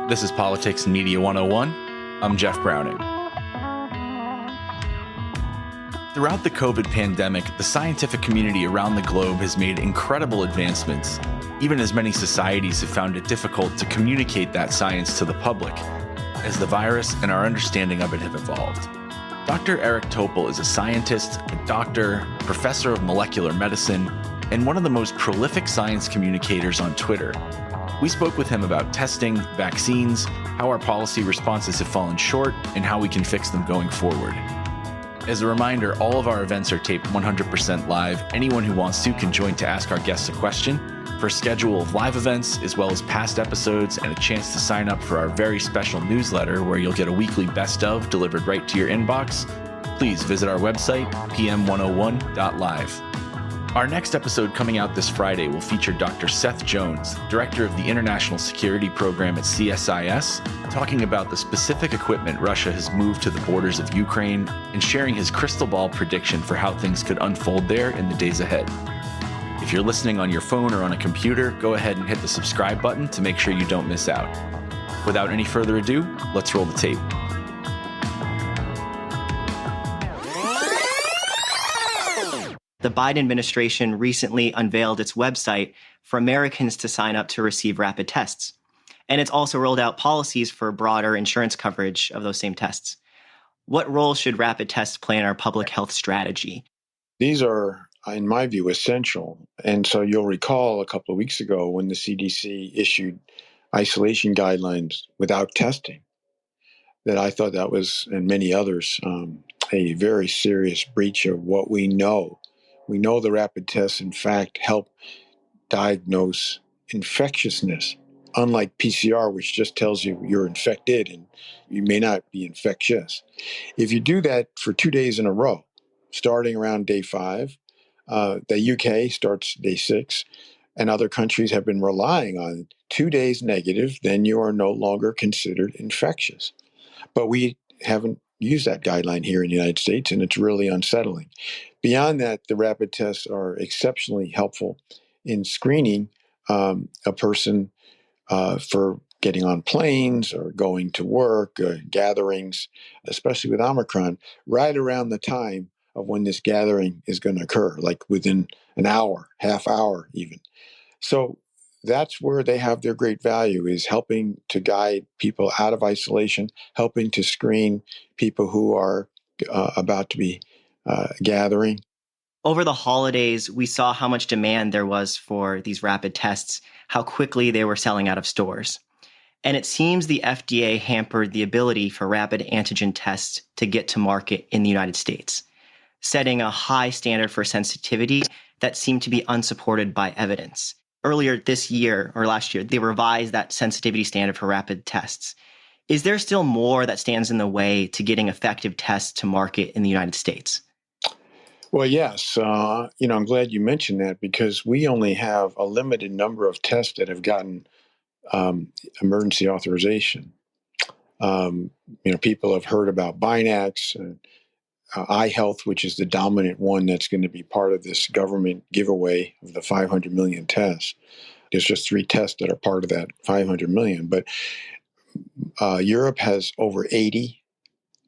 This is Politics and Media 101. I'm Jeff Browning. Throughout the COVID pandemic, the scientific community around the globe has made incredible advancements, even as many societies have found it difficult to communicate that science to the public, as the virus and our understanding of it have evolved. Dr. Eric Topol is a scientist, a doctor, professor of molecular medicine, and one of the most prolific science communicators on Twitter. We spoke with him about testing, vaccines, how our policy responses have fallen short, and how we can fix them going forward. As a reminder, all of our events are taped 100% live. Anyone who wants to can join to ask our guests a question. For a schedule of live events, as well as past episodes, and a chance to sign up for our very special newsletter where you'll get a weekly best of delivered right to your inbox, please visit our website, pm101.live. Our next episode coming out this Friday will feature Dr. Seth Jones, Director of the International Security Program at CSIS, talking about the specific equipment Russia has moved to the borders of Ukraine and sharing his crystal ball prediction for how things could unfold there in the days ahead. If you're listening on your phone or on a computer, go ahead and hit the subscribe button to make sure you don't miss out. Without any further ado, let's roll the tape. The Biden administration recently unveiled its website for Americans to sign up to receive rapid tests. And it's also rolled out policies for broader insurance coverage of those same tests. What role should rapid tests play in our public health strategy? These are, in my view, essential. And so you'll recall a couple of weeks ago when the CDC issued isolation guidelines without testing, that I thought that was, and many others, a very serious breach of what we know. We know the rapid tests, in fact, help diagnose infectiousness, unlike PCR, which just tells you you're infected and you may not be infectious. If you do that for 2 days in a row, starting around day 5, the UK starts day 6, and other countries have been relying on 2 days negative, then you are no longer considered infectious. But we haven't used that guideline here in the United States, and it's really unsettling. Beyond that, the rapid tests are exceptionally helpful in screening a person for getting on planes or going to work, gatherings, especially with Omicron, right around the time of when this gathering is going to occur, like within an hour, half hour even. So that's where they have their great value, is helping to guide people out of isolation, helping to screen people who are about to be gathering. Over the holidays, we saw how much demand there was for these rapid tests, how quickly they were selling out of stores. And it seems the FDA hampered the ability for rapid antigen tests to get to market in the United States, setting a high standard for sensitivity that seemed to be unsupported by evidence. Earlier this year, or last year, they revised that sensitivity standard for rapid tests. Is there still more that stands in the way to getting effective tests to market in the United States? Well, yes. I'm glad you mentioned that, because we only have a limited number of tests that have gotten emergency authorization. People have heard about Binax, iHealth, which is the dominant one that's going to be part of this government giveaway of the 500 million tests. There's just 3 tests that are part of that 500 million. But Europe has over 80.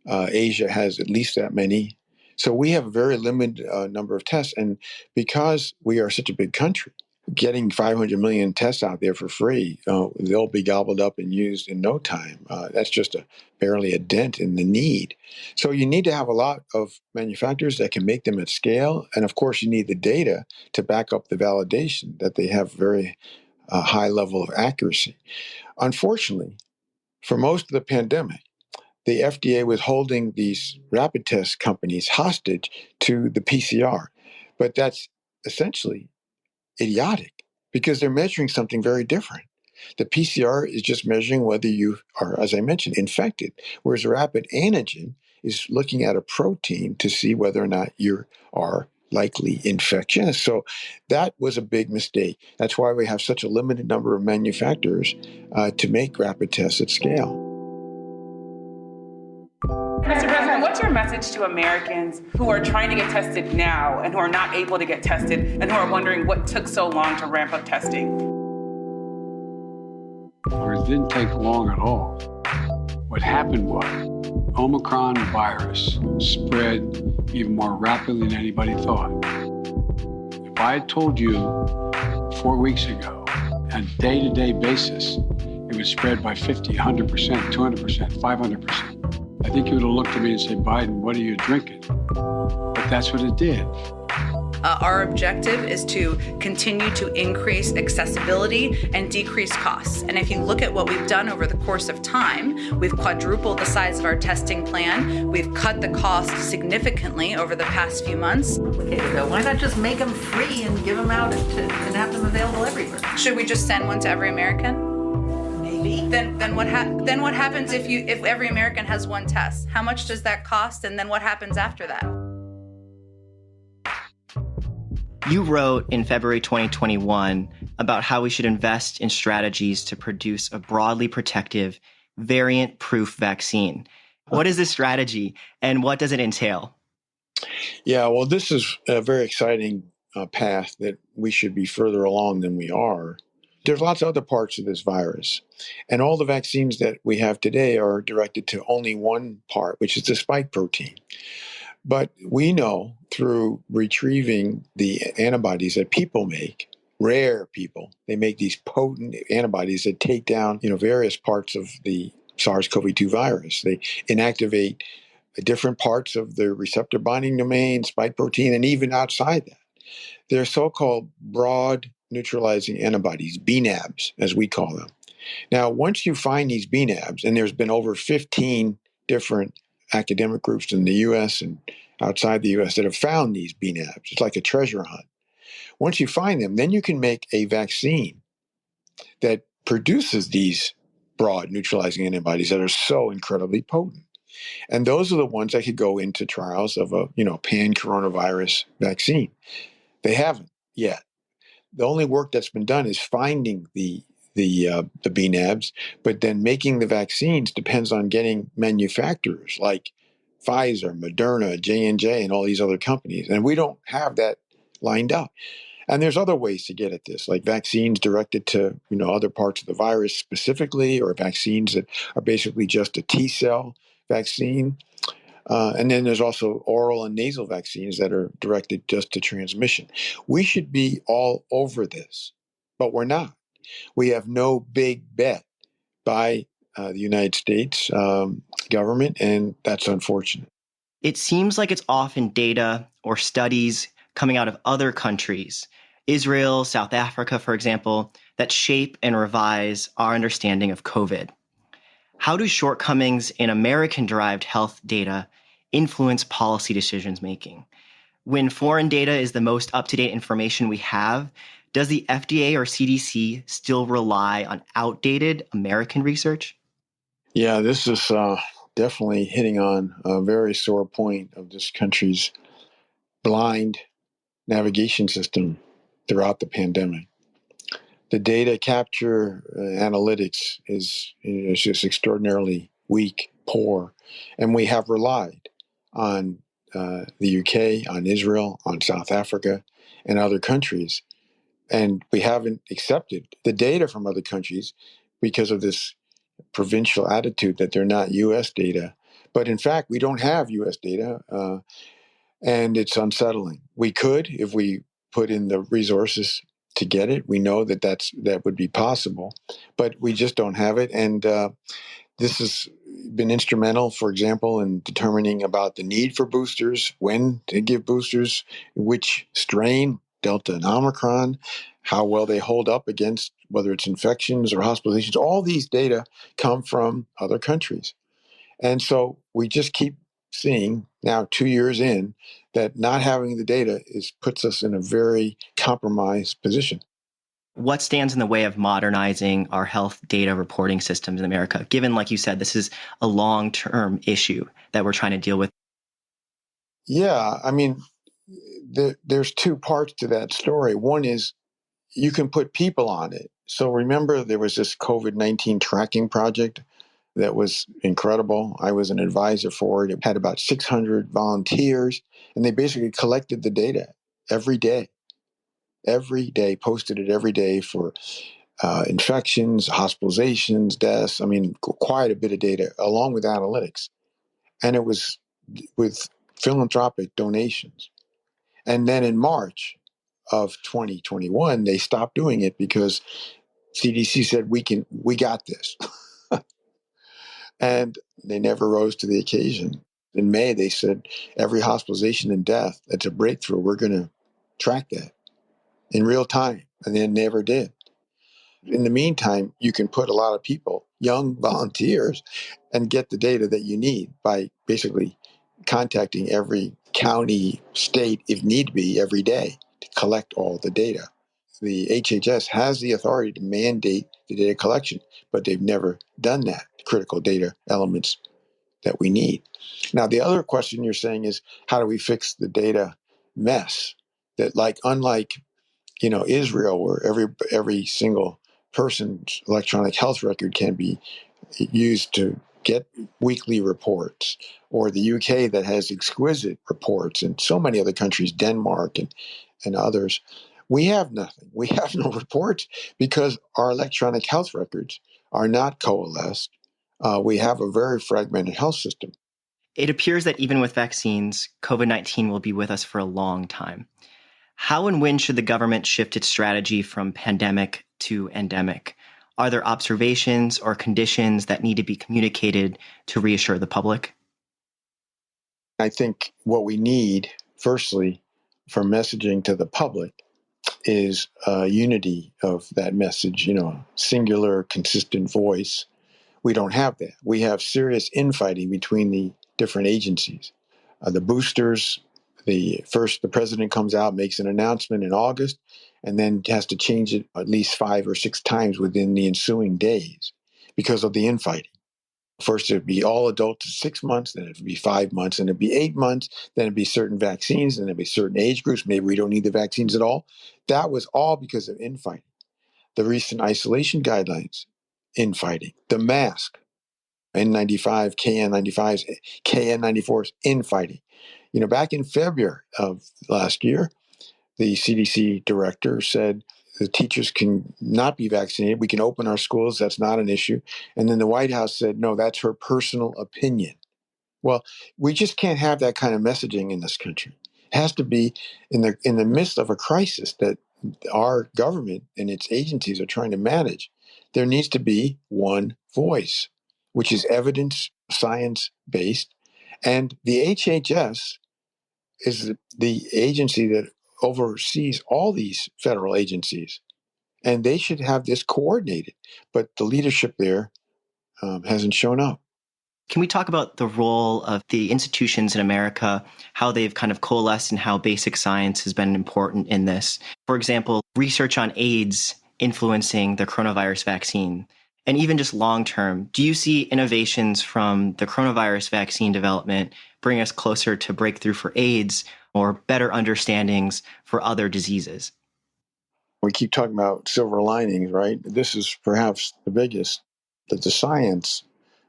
Asia has at least that many. So we have a very limited number of tests. And because we are such a big country, getting 500 million tests out there for free, they'll be gobbled up and used in no time. That's just barely a dent in the need. So you need to have a lot of manufacturers that can make them at scale. And of course, you need the data to back up the validation that they have very high level of accuracy. Unfortunately, for most of the pandemic, the FDA was holding these rapid test companies hostage to the PCR. But that's essentially idiotic, because they're measuring something very different. The PCR is just measuring whether you are, as I mentioned, infected, whereas a rapid antigen is looking at a protein to see whether or not you are likely infectious. So that was a big mistake. That's why we have such a limited number of manufacturers to make rapid tests at scale. Mr. President, what's your message to Americans who are trying to get tested now and who are not able to get tested and who are wondering what took so long to ramp up testing? or it didn't take long at all. What happened was Omicron virus spread even more rapidly than anybody thought. If I had told you 4 weeks ago, on a day-to-day basis, it would spread by 50, 100%, 200%, 500%. I think you would have looked at me and said, Biden, what are you drinking? But that's what it did. Our objective is to continue to increase accessibility and decrease costs. And if you look at what we've done over the course of time, we've quadrupled the size of our testing plan. We've cut the cost significantly over the past few months. Okay, so why not just make them free and give them out and have them available everywhere? Should we just send one to every American? Maybe. Then what happens if every American has one test? How much does that cost? And then what happens after that? You wrote in February 2021 about how we should invest in strategies to produce a broadly protective, variant-proof vaccine. What is this strategy, and what does it entail? Yeah, well, this is a very exciting path that we should be further along than we are. There's lots of other parts of this virus, and all the vaccines that we have today are directed to only one part, which is the spike protein. But we know through retrieving the antibodies that people make, rare people, they make these potent antibodies that take down, various parts of the SARS-CoV-2 virus. They inactivate different parts of the receptor binding domain, spike protein, and even outside that. They're so-called broad neutralizing antibodies, BNAbs, as we call them. Now, once you find these BNAbs, and there's been over 15 different academic groups in the U.S. and outside the U.S. that have found these BNAbs. It's like a treasure hunt. Once you find them, then you can make a vaccine that produces these broad neutralizing antibodies that are so incredibly potent. And those are the ones that could go into trials of a, pan-coronavirus vaccine. They haven't yet. The only work that's been done is finding the BNAbs, but then making the vaccines depends on getting manufacturers like Pfizer, Moderna, J&J, and all these other companies. And we don't have that lined up. And there's other ways to get at this, like vaccines directed to, other parts of the virus specifically, or vaccines that are basically just a T-cell vaccine. And then there's also oral and nasal vaccines that are directed just to transmission. We should be all over this, but we're not. We have no big bet by the United States government, and that's unfortunate. It seems like it's often data or studies coming out of other countries, Israel, South Africa, for example, that shape and revise our understanding of COVID. How do shortcomings in American-derived health data influence policy decisions making? When foreign data is the most up-to-date information we have, does the FDA or CDC still rely on outdated American research? Yeah, this is definitely hitting on a very sore point of this country's blind navigation system throughout the pandemic. The data capture analytics is just extraordinarily weak, poor, and we have relied on the UK, on Israel, on South Africa, and other countries. And we haven't accepted the data from other countries because of this provincial attitude that they're not U.S. data. But in fact, we don't have U.S. data, and it's unsettling. We could, if we put in the resources to get it. We know that that would be possible, but we just don't have it. And this has been instrumental, for example, in determining about the need for boosters, when to give boosters, which strain, Delta and Omicron, how well they hold up against whether it's infections or hospitalizations. All these data come from other countries. And so we just keep seeing now 2 years in that not having the data puts us in a very compromised position. What stands in the way of modernizing our health data reporting systems in America, given, like you said, this is a long-term issue that we're trying to deal with? Yeah, I mean, there's two parts to that story. One is you can put people on it. So remember, there was this COVID-19 tracking project that was incredible. I was an advisor for it. It had about 600 volunteers, and they basically collected the data every day, posted it every day for infections, hospitalizations, deaths. I mean, quite a bit of data along with analytics. And it was with philanthropic donations. And then in March of 2021, they stopped doing it because CDC said, we got this. And they never rose to the occasion. In May, they said every hospitalization and death, that's a breakthrough. We're going to track that in real time. And they never did. In the meantime, you can put a lot of people, young volunteers, and get the data that you need by basically contacting every county, state, if need be, every day to collect all the data. The HHS has the authority to mandate the data collection, but they've never done that, critical data elements that we need. Now, the other question you're saying is, how do we fix the data mess that, unlike Israel, where every single person's electronic health record can be used to get weekly reports, or the UK that has exquisite reports, and so many other countries, Denmark and others. We have nothing. We have no reports because our electronic health records are not coalesced. We have a very fragmented health system. It appears that even with vaccines, COVID-19 will be with us for a long time. How and when should the government shift its strategy from pandemic to endemic? Are there observations or conditions that need to be communicated to reassure the public? I think what we need, firstly, for messaging to the public is unity of that message, singular, consistent voice. We don't have that. We have serious infighting between the different agencies. The boosters, the president comes out, makes an announcement in August, and then has to change it at least 5 or 6 times within the ensuing days because of the infighting. First, it'd be all adults at 6 months, then it'd be 5 months, and it'd be 8 months, then it'd be certain vaccines, then it'd be certain age groups. Maybe we don't need the vaccines at all. That was all because of infighting. The recent isolation guidelines, infighting. The mask, N95, KN95s, KN94s, infighting. Back in February of last year, the CDC director said the teachers can not be vaccinated. We can open our schools. That's not an issue. And then the White House said, no, that's her personal opinion. Well, we just can't have that kind of messaging in this country. It has to be in the midst of a crisis that our government and its agencies are trying to manage. There needs to be one voice, which is evidence, science based. And the HHS is the agency that oversees all these federal agencies, and they should have this coordinated. But the leadership there hasn't shown up. Can we talk about the role of the institutions in America, how they've kind of coalesced and how basic science has been important in this? For example, research on AIDS influencing the coronavirus vaccine, and even just long term, do you see innovations from the coronavirus vaccine development bring us closer to breakthrough for AIDS or better understandings for other diseases? We keep talking about silver linings, right? This is perhaps the biggest, that the science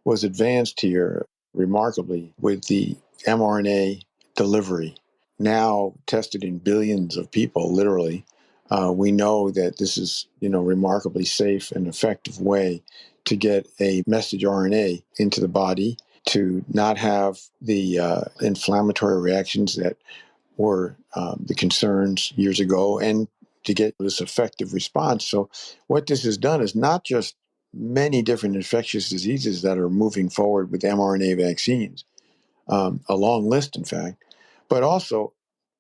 was advanced here remarkably with the mRNA delivery, now tested in billions of people, literally. We know that this is, remarkably safe and effective way to get a messenger RNA into the body, to not have the inflammatory reactions that were the concerns years ago, and to get this effective response. So what this has done is not just many different infectious diseases that are moving forward with mRNA vaccines, a long list, in fact, but also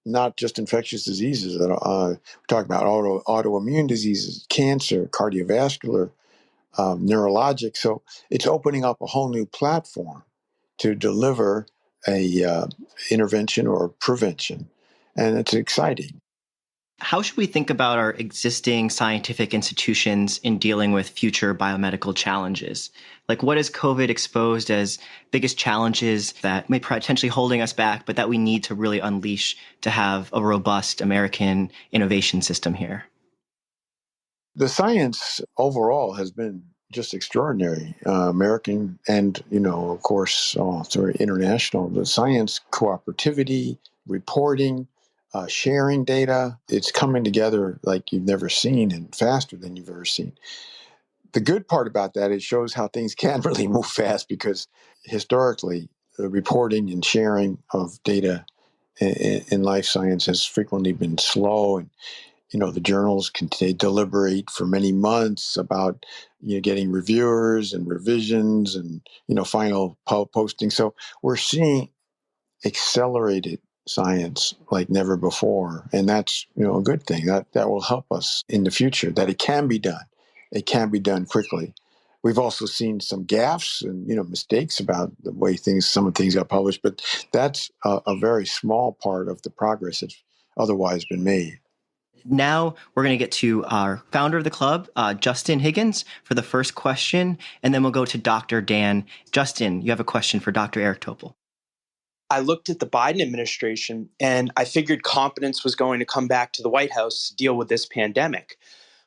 not just infectious diseases that we talk about autoimmune diseases, cancer, cardiovascular, neurologic. So it's opening up a whole new platform to deliver a intervention or prevention, and it's exciting. How should we think about our existing scientific institutions in dealing with future biomedical challenges? Like, what has COVID exposed as biggest challenges that may potentially holding us back, but that we need to really unleash to have a robust American innovation system here? The science overall has been just extraordinary, American and, of course, through international. The science cooperativity, reporting, sharing data. It's coming together like you've never seen and faster than you've ever seen. The good part about that, it shows how things can really move fast because historically, the reporting and sharing of data in life science has frequently been slow. And, the journals can deliberate for many months about, getting reviewers and revisions and, final posting. So we're seeing accelerated science like never before, and that's a good thing. That will help us in the future, that it can be done. It can be done quickly. We've also seen some gaffes and mistakes about the way some things got published, but that's a very small part of the progress that's otherwise been made. Now we're going to get to our founder of the club, Justin Higgins, for the first question, and then we'll go to Dr. Dan. Justin, you have a question for Dr. Eric Topol. I looked at the Biden administration and I figured competence was going to come back to the White House to deal with this pandemic.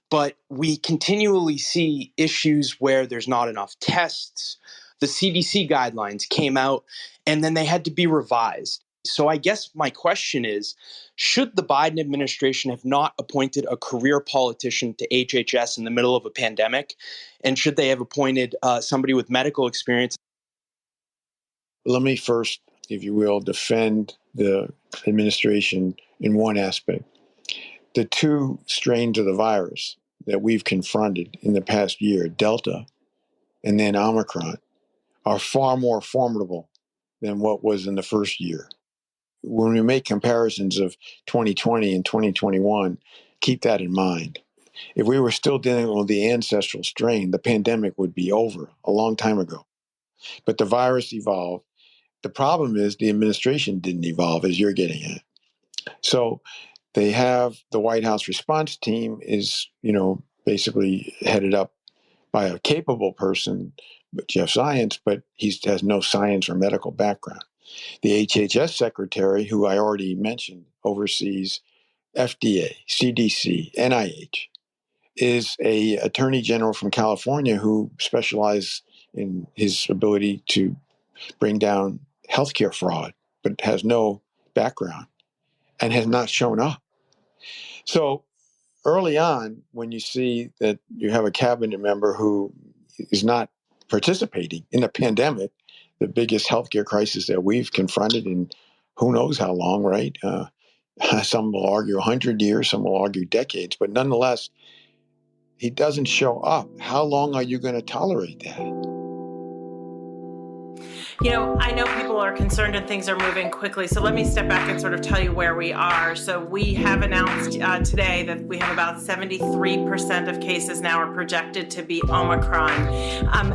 But we continually see issues where there's not enough tests. The CDC guidelines came out and then they had to be revised. So I guess my question is, should the Biden administration have not appointed a career politician to HHS in the middle of a pandemic? And should they have appointed somebody with medical experience? Let me first, if you will, defend the administration in one aspect. The two strains of the virus that we've confronted in the past year, Delta and then Omicron, are far more formidable than what was in the first year. When we make comparisons of 2020 and 2021, keep that in mind. If we were still dealing with the ancestral strain, the pandemic would be over a long time ago. But the virus evolved. The problem is the administration didn't evolve, as you're getting at. So they have the White House response team is, basically headed up by a capable person, Jeff Zients, but he has no science or medical background. The HHS secretary, who I already mentioned, oversees FDA, CDC, NIH, is a attorney general from California who specializes in his ability to bring down healthcare fraud, but has no background and has not shown up. So early on, when you see that you have a cabinet member who is not participating in a pandemic, the biggest healthcare crisis that we've confronted in who knows how long, right? Some will argue 100 years, some will argue decades, but nonetheless, he doesn't show up. How long are you going to tolerate that? I know people are concerned and things are moving quickly, so let me step back and sort of tell you where we are. So we have announced today that we have about 73% of cases now are projected to be Omicron.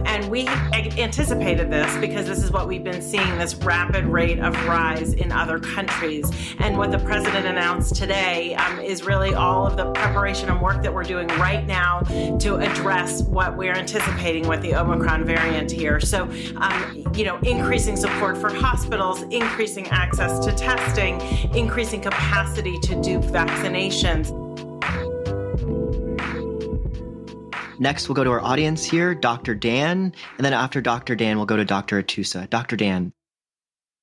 And we anticipated this because this is what we've been seeing, this rapid rate of rise in other countries. And what the president announced today is really all of the preparation and work that we're doing right now to address what we're anticipating with the Omicron variant here. So, increasing support for hospitals, increasing access to testing, increasing capacity to do vaccinations. Next, we'll go to our audience here, Dr. Dan, and then after Dr. Dan, we'll go to Dr. Atusa. Dr. Dan.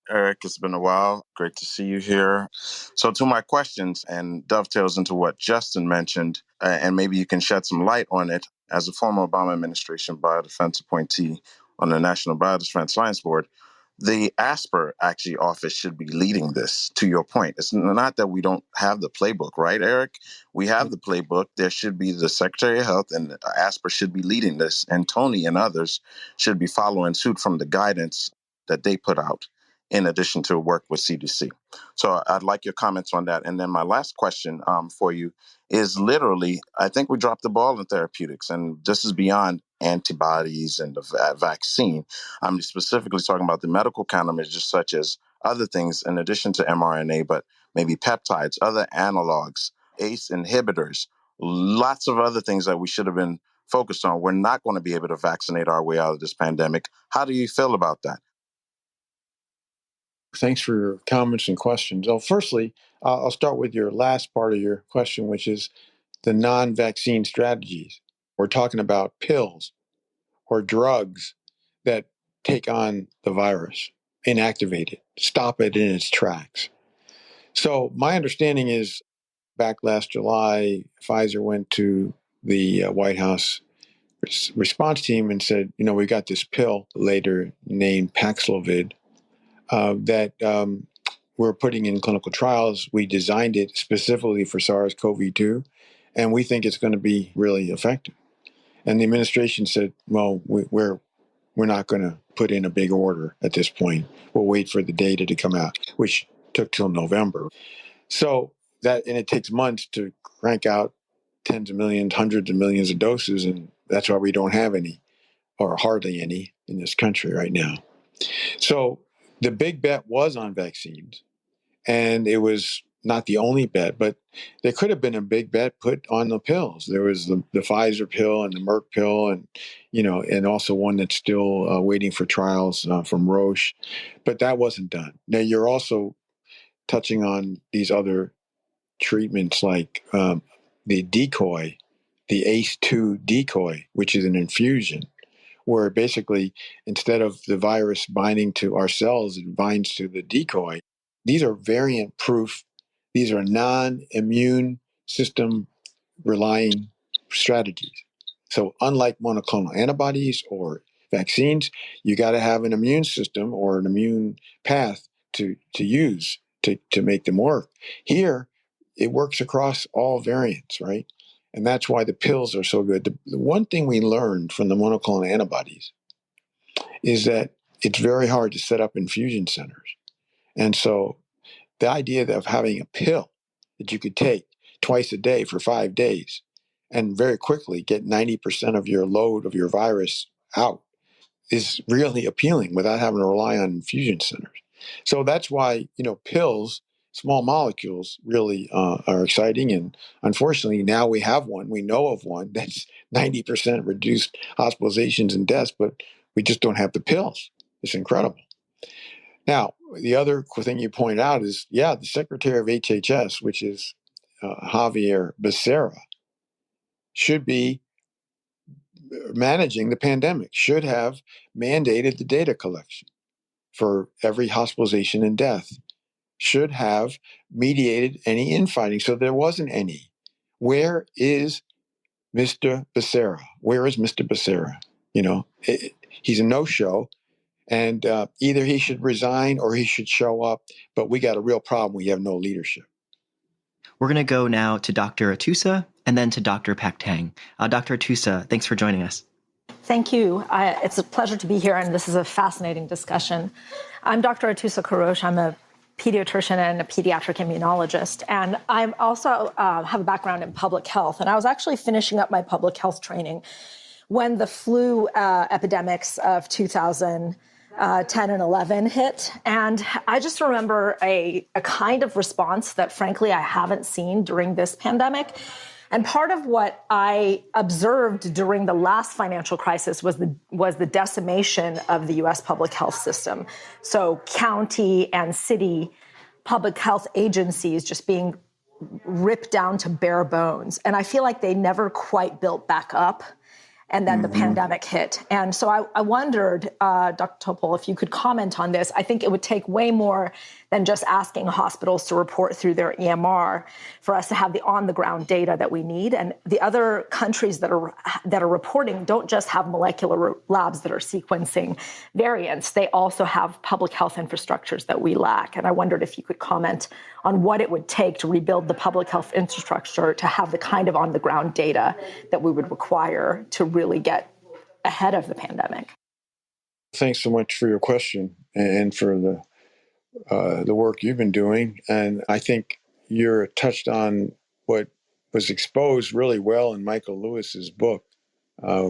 Eric, it's been a while. Great to see you here. So to my questions, and dovetails into what Justin mentioned, and maybe you can shed some light on it. As a former Obama administration biodefense appointee on the National Biodefense Science Board, the ASPR actually office should be leading this, to your point. It's not that we don't have the playbook, right, Eric? We have the playbook. There should be the Secretary of Health, and ASPR should be leading this, and Tony and others should be following suit from the guidance that they put out, in addition to work with CDC. So I'd like your comments on that. And then my last question for you is literally, I think we dropped the ball in therapeutics, and this is beyond antibodies and the vaccine. I'm specifically talking about the medical countermeasures, such as other things in addition to mRNA, but maybe peptides, other analogs, ACE inhibitors, lots of other things that we should have been focused on. We're not going to be able to vaccinate our way out of this pandemic. How do you feel about that? Thanks for your comments and questions. Well, firstly, I'll start with your last part of your question, which is the non-vaccine strategies. We're talking about pills or drugs that take on the virus, inactivate it, stop it in its tracks. So my understanding is back last July, Pfizer went to the White House response team and said, we got this pill later named Paxlovid that we're putting in clinical trials. We designed it specifically for SARS-CoV-2, and we think it's going to be really effective. And the administration said, well, we're not going to put in a big order at this point. We'll wait for the data to come out, which took till November. So and it takes months to crank out tens of millions, hundreds of millions of doses, and that's why we don't have any, or hardly any, in this country right now. So the big bet was on vaccines, and it was not the only bet, but there could have been a big bet put on the pills. There was the Pfizer pill and the Merck pill, and and also one that's still waiting for trials from Roche, but that wasn't done. Now you're also touching on these other treatments like the decoy, the ACE2 decoy, which is an infusion, where basically instead of the virus binding to our cells, it binds to the decoy. These are variant proof. These are non-immune system relying strategies. So unlike monoclonal antibodies or vaccines, you got to have an immune system or an immune path to use to make them work. Here, it works across all variants, right? And that's why the pills are so good. The one thing we learned from the monoclonal antibodies is that it's very hard to set up infusion centers. And so the idea of having a pill that you could take twice a day for 5 days and very quickly get 90% of your load of your virus out is really appealing without having to rely on infusion centers. So that's why, pills, small molecules really are exciting. And unfortunately, now we have one. We know of one that's 90% reduced hospitalizations and deaths, but we just don't have the pills. It's incredible. Now, the other thing you point out is, the Secretary of HHS, which is Javier Becerra, should be managing the pandemic, should have mandated the data collection for every hospitalization and death, should have mediated any infighting. So there wasn't any. Where is Mr. Becerra? Where is Mr. Becerra? He's a no-show. And either he should resign or he should show up. But we got a real problem. We have no leadership. We're going to go now to Dr. Atusa and then to Dr. Paktang. Dr. Atusa, thanks for joining us. Thank you. It's a pleasure to be here, and this is a fascinating discussion. I'm Dr. Atusa Kourosh. I'm a pediatrician and a pediatric immunologist, and I also have a background in public health. And I was actually finishing up my public health training when the flu epidemics of 2010 and 11 hit. And I just remember a kind of response that, frankly, I haven't seen during this pandemic. And part of what I observed during the last financial crisis was the decimation of the U.S. public health system. So county and city public health agencies just being ripped down to bare bones. And I feel like they never quite built back up. And then the pandemic hit. And so I wondered, Dr. Topol, if you could comment on this. I think it would take way more than just asking hospitals to report through their EMR for us to have the on-the-ground data that we need. And the other countries that are reporting don't just have molecular labs that are sequencing variants. They also have public health infrastructures that we lack. And I wondered if you could comment on what it would take to rebuild the public health infrastructure to have the kind of on-the-ground data that we would require to really get ahead of the pandemic. Thanks so much for your question and for the work you've been doing. And I think you're touched on what was exposed really well in Michael Lewis's book,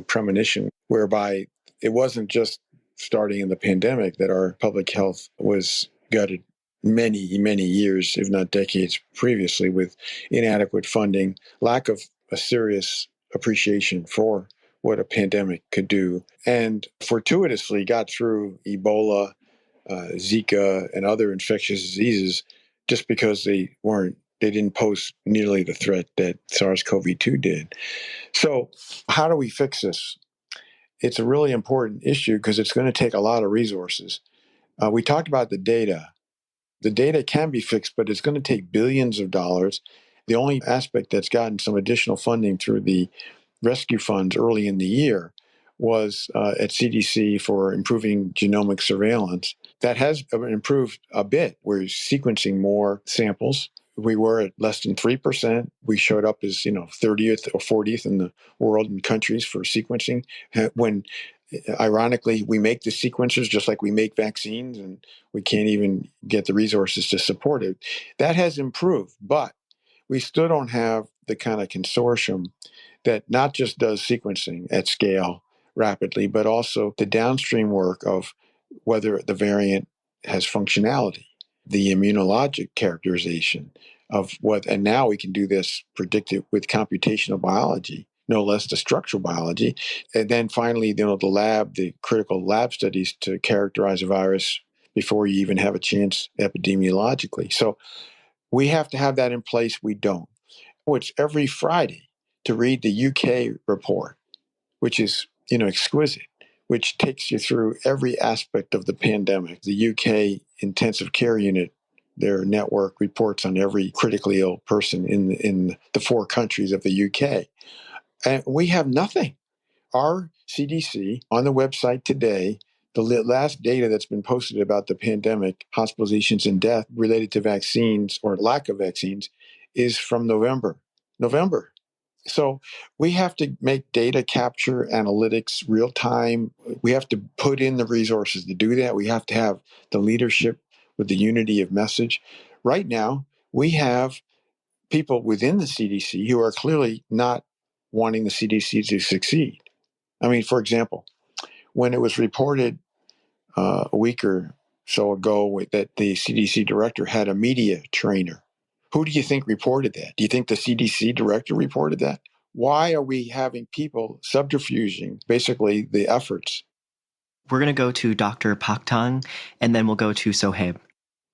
Premonition, whereby it wasn't just starting in the pandemic that our public health was gutted many, many years, if not decades previously, with inadequate funding, lack of a serious appreciation for what a pandemic could do, and fortuitously got through Ebola, Zika, and other infectious diseases just because they didn't pose nearly the threat that SARS-CoV-2 did. So how do we fix this? It's a really important issue because it's going to take a lot of resources. We talked about the data, The data can be fixed, but it's going to take billions of dollars. The only aspect that's gotten some additional funding through the rescue funds early in the year was at CDC for improving genomic surveillance. That has improved a bit. We're sequencing more samples. We were at less than 3%. We showed up as 30th or 40th in the world and countries for sequencing. When, ironically, we make the sequencers just like we make vaccines, and we can't even get the resources to support it. That has improved, but we still don't have the kind of consortium that not just does sequencing at scale rapidly, but also the downstream work of whether the variant has functionality, the immunologic characterization of what, and now we can do this predictive with computational biology, no less the structural biology. And then finally, the critical lab studies to characterize a virus before you even have a chance epidemiologically. So we have to have that in place. We don't. It's every Friday to read the UK report, which is, exquisite, which takes you through every aspect of the pandemic. The UK intensive care unit, their network reports on every critically ill person in the 4 countries of the UK. And we have nothing. Our CDC on the website today, the last data that's been posted about the pandemic, hospitalizations and death related to vaccines or lack of vaccines, is from November. So we have to make data capture, analytics, real time. We have to put in the resources to do that. We have to have the leadership with the unity of message. Right now, we have people within the CDC who are clearly not wanting the CDC to succeed. I mean, for example, when it was reported a week or so ago that the CDC director had a media trainer, who do you think reported that? Do you think the CDC director reported that? Why are we having people subterfuging basically the efforts? We're going to go to Dr. Paktang, and then we'll go to Sohaib.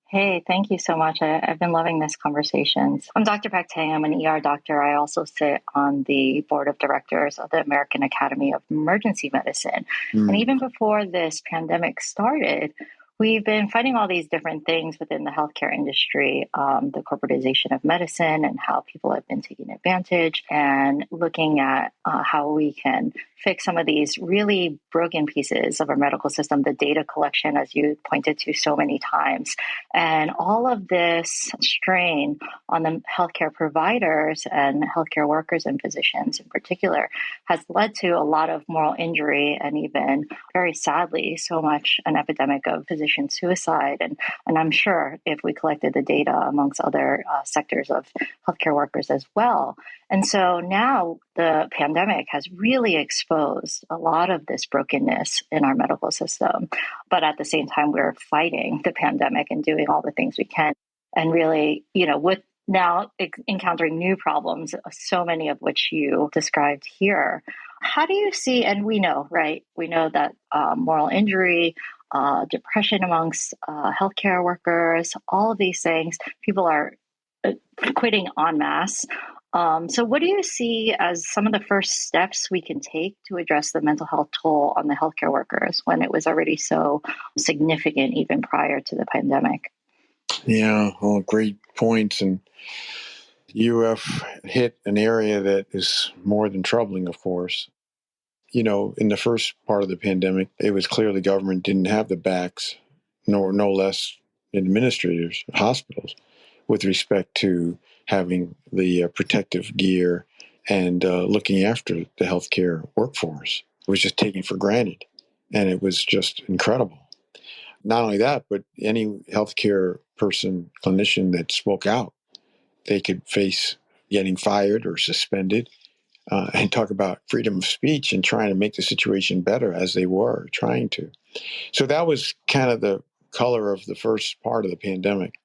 Hey, thank you so much. I've been loving this conversation. I'm Dr. Paktang. I'm an ER doctor. I also sit on the board of directors of the American Academy of Emergency Medicine. And even before this pandemic started, we've been fighting all these different things within the healthcare industry, the corporatization of medicine and how people have been taking advantage, and looking at how we can fix some of these really broken pieces of our medical system, the data collection, as you pointed to so many times. And all of this strain on the healthcare providers and healthcare workers and physicians in particular has led to a lot of moral injury and even, very sadly, so much an epidemic of physician suicide. And I'm sure if we collected the data amongst other sectors of healthcare workers as well. And so now the pandemic has really exposed a lot of this brokenness in our medical system. But at the same time, we're fighting the pandemic and doing all the things we can. And really, with now encountering new problems, so many of which you described here. How do you see, and we know, right? We know that moral injury, depression amongst healthcare workers, all of these things, people are quitting en masse. So what do you see as some of the first steps we can take to address the mental health toll on the healthcare workers when it was already so significant even prior to the pandemic? Yeah, well, great points. And you have hit an area that is more than troubling, of course. In the first part of the pandemic, it was clear the government didn't have the backs, nor no less administrators, hospitals, with respect to having the protective gear and looking after the healthcare workforce. It was just taken for granted, and it was just incredible. Not only that, but any healthcare person, clinician that spoke out, they could face getting fired or suspended. And talk about freedom of speech and trying to make the situation better, as they were trying to. So that was kind of the color of the first part of the pandemic.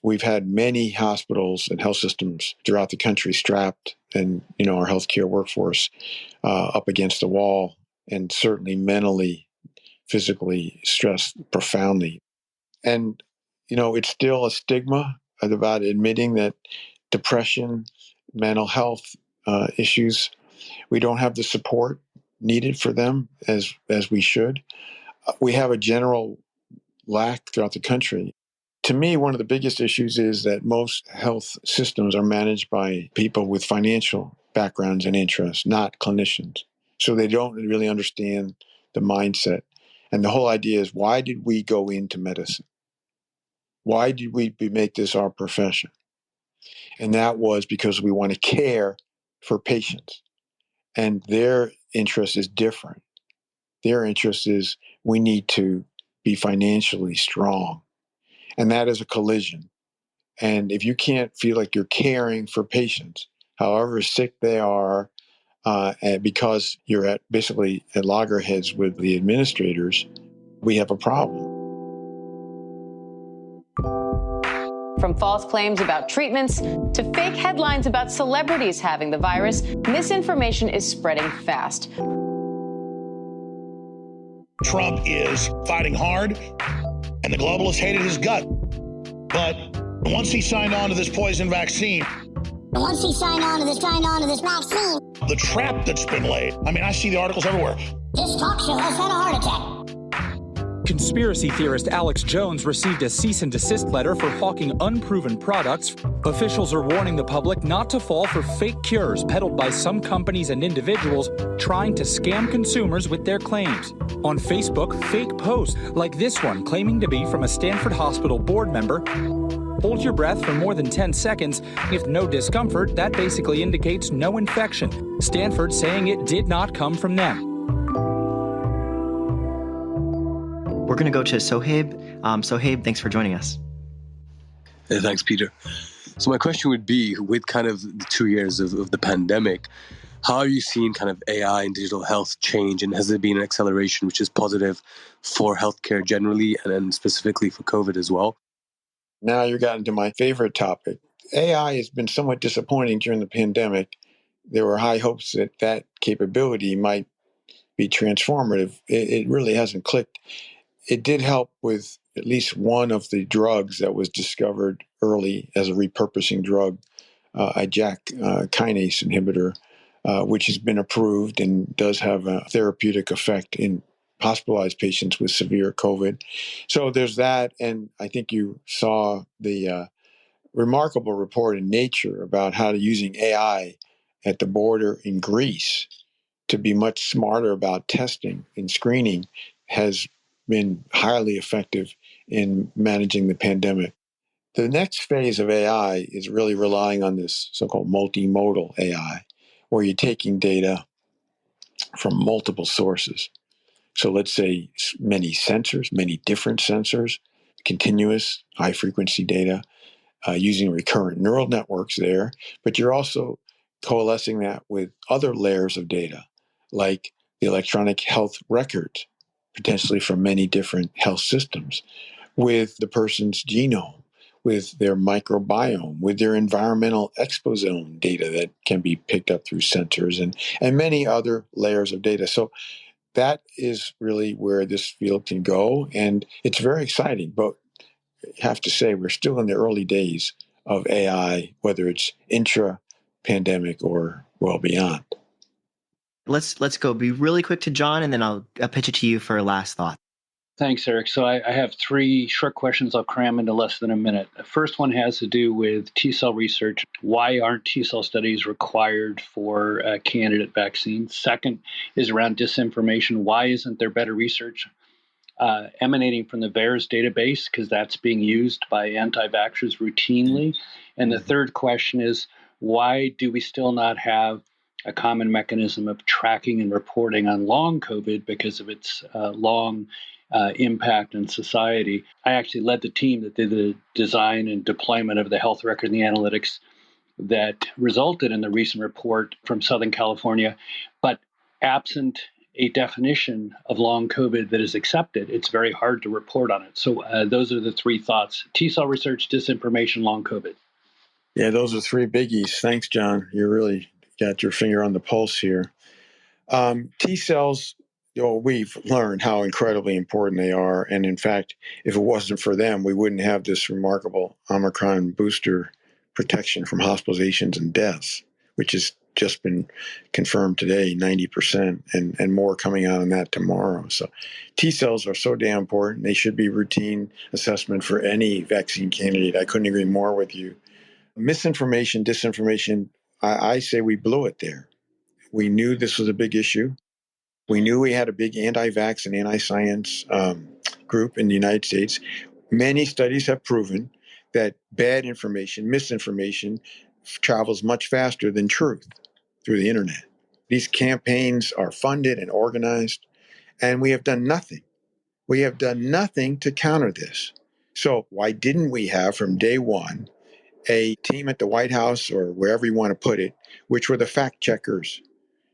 We've had many hospitals and health systems throughout the country strapped, and our healthcare workforce up against the wall, and certainly mentally, physically stressed profoundly. And it's still a stigma about admitting that depression, mental health issues, we don't have the support needed for them as we should. We have a general lack throughout the country. To me, one of the biggest issues is that most health systems are managed by people with financial backgrounds and interests, not clinicians. So they don't really understand the mindset. And the whole idea is, why did we go into medicine? Why did we make this our profession? And that was because we want to care for patients. And their interest is different. Their interest is, we need to be financially strong. And that is a collision. And if you can't feel like you're caring for patients, however sick they are, and because you're basically at loggerheads with the administrators, we have a problem. From false claims about treatments to fake headlines about celebrities having the virus, misinformation is spreading fast. Trump is fighting hard, and the globalists hated his gut. But once he signed on to this poison vaccine, the trap that's been laid, I mean, I see the articles everywhere. This talk show has had a heart attack. Conspiracy theorist Alex Jones received a cease and desist letter for hawking unproven products. Officials are warning the public not to fall for fake cures peddled by some companies and individuals trying to scam consumers with their claims. On Facebook, fake posts like this one claiming to be from a Stanford Hospital board member. Hold your breath for more than 10 seconds. If no discomfort, that basically indicates no infection. Stanford saying it did not come from them. We're going to go to Sohaib. Sohaib, thanks for joining us. Thanks, Peter. So my question would be, with kind of the 2 years of the pandemic, how are you seeing kind of AI and digital health change? And has there been an acceleration which is positive for healthcare generally and specifically for COVID as well? Now you're gotten to my favorite topic. AI has been somewhat disappointing during the pandemic. There were high hopes that that capability might be transformative. It really hasn't clicked. It did help with at least one of the drugs that was discovered early as a repurposing drug, a JAK kinase inhibitor, which has been approved and does have a therapeutic effect in hospitalized patients with severe COVID. So there's that. And I think you saw the remarkable report in Nature about how using AI at the border in Greece to be much smarter about testing and screening has been highly effective in managing the pandemic. The next phase of AI is really relying on this so-called multimodal AI, where you're taking data from multiple sources. So let's say many sensors, many different sensors, continuous high-frequency data, using recurrent neural networks there, but you're also coalescing that with other layers of data, like the electronic health records, potentially from many different health systems, with the person's genome, with their microbiome, with their environmental exposome data that can be picked up through sensors, and many other layers of data. So that is really where this field can go, and it's very exciting, but have to say we're still in the early days of AI, whether it's intra-pandemic or well beyond. Let's go. Be really quick to John, and then I'll pitch it to you for a last thought. Thanks, Eric. So I have three short questions I'll cram into less than a minute. The first one has to do with T-cell research. Why aren't T-cell studies required for candidate vaccines? Second is around disinformation. Why isn't there better research emanating from the VAERS database, because that's being used by anti-vaxxers routinely? And the third question is, why do we still not have a common mechanism of tracking and reporting on long COVID because of its long impact in society? I actually led the team that did the design and deployment of the health record and the analytics that resulted in the recent report from Southern California. But absent a definition of long COVID that is accepted, it's very hard to report on it. So those are the three thoughts: T-cell research, disinformation, long COVID. Yeah, those are three biggies. Thanks, John. You really got your finger on the pulse here. T-cells, we've learned how incredibly important they are. And in fact, if it wasn't for them, we wouldn't have this remarkable Omicron booster protection from hospitalizations and deaths, which is just been confirmed today, 90%, and more coming out on that tomorrow. So T cells are so damn important. They should be routine assessment for any vaccine candidate. I couldn't agree more with you. Misinformation, disinformation, I say we blew it there. We knew this was a big issue. We knew we had a big anti-vax and anti-science group in the United States. Many studies have proven that bad information, misinformation, travels much faster than truth through the internet. These campaigns are funded and organized, and we have done nothing. We have done nothing to counter this. So why didn't we have from day one a team at the White House or wherever you want to put it, which were the fact checkers,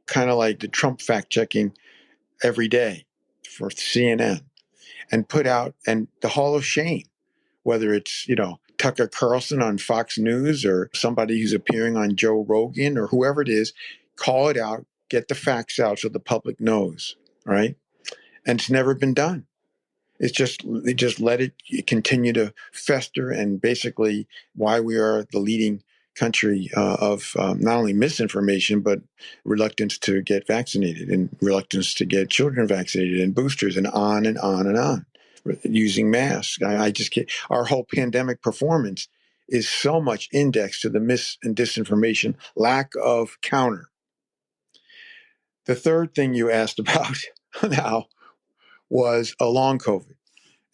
kind of like the Trump fact checking every day for CNN, and put out and the Hall of Shame, whether it's, Tucker Carlson on Fox News or somebody who's appearing on Joe Rogan or whoever it is, call it out, get the facts out so the public knows, right? And it's never been done. They just let it continue to fester, and basically why we are the leading country of not only misinformation, but reluctance to get vaccinated and reluctance to get children vaccinated and boosters and on and on and on. Using masks. I just can't. Our whole pandemic performance is so much indexed to the mis and disinformation, lack of counter. The third thing you asked about now was a long COVID.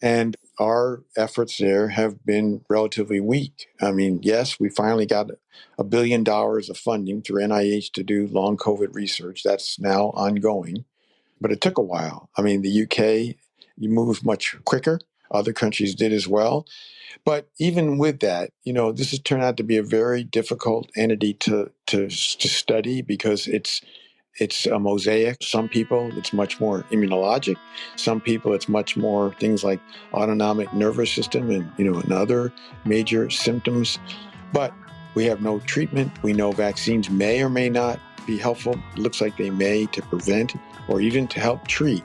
And our efforts there have been relatively weak. I mean, yes, we finally got $1 billion of funding through NIH to do long COVID research. That's now ongoing. But it took a while. I mean, the UK, you moved much quicker. Other countries did as well. But even with that, this has turned out to be a very difficult entity to study because it's a mosaic. Some people, it's much more immunologic. Some people, it's much more things like autonomic nervous system and other major symptoms. But we have no treatment. We know vaccines may or may not be helpful. It looks like they may to prevent or even to help treat.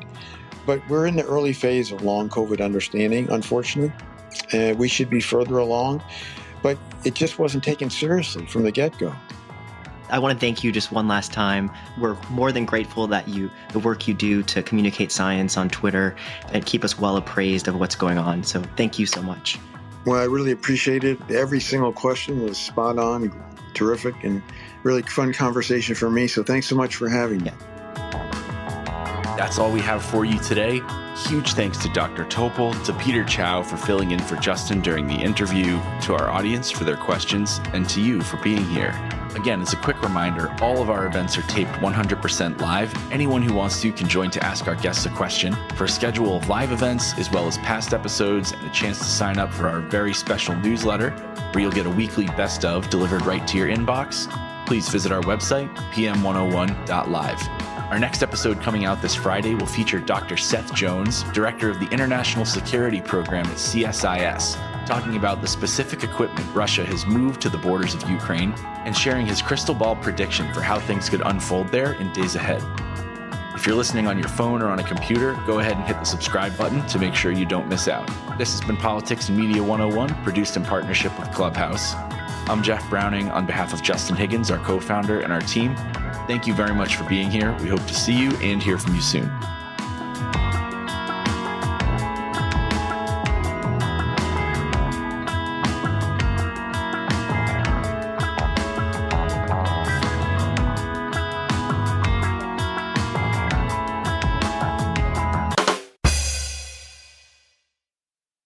But we're in the early phase of long COVID understanding, unfortunately. We should be further along, but it just wasn't taken seriously from the get-go. I want to thank you just one last time. We're more than grateful that the work you do to communicate science on Twitter and keep us well appraised of what's going on. So thank you so much. Well, I really appreciate it. Every single question was spot on, terrific, and really fun conversation for me. So thanks so much for having me. That's all we have for you today. Huge thanks to Dr. Topol, to Peter Chow for filling in for Justin during the interview, to our audience for their questions, and to you for being here. Again, as a quick reminder, all of our events are taped 100% live. Anyone who wants to can join to ask our guests a question. For a schedule of live events, as well as past episodes, and a chance to sign up for our very special newsletter, where you'll get a weekly best of delivered right to your inbox, please visit our website, pm101.live. Our next episode coming out this Friday will feature Dr. Seth Jones, Director of the International Security Program at CSIS, talking about the specific equipment Russia has moved to the borders of Ukraine and sharing his crystal ball prediction for how things could unfold there in days ahead. If you're listening on your phone or on a computer, go ahead and hit the subscribe button to make sure you don't miss out. This has been Politics and Media 101, produced in partnership with Clubhouse. I'm Jeff Browning on behalf of Justin Higgins, our co-founder, and our team. Thank you very much for being here. We hope to see you and hear from you soon.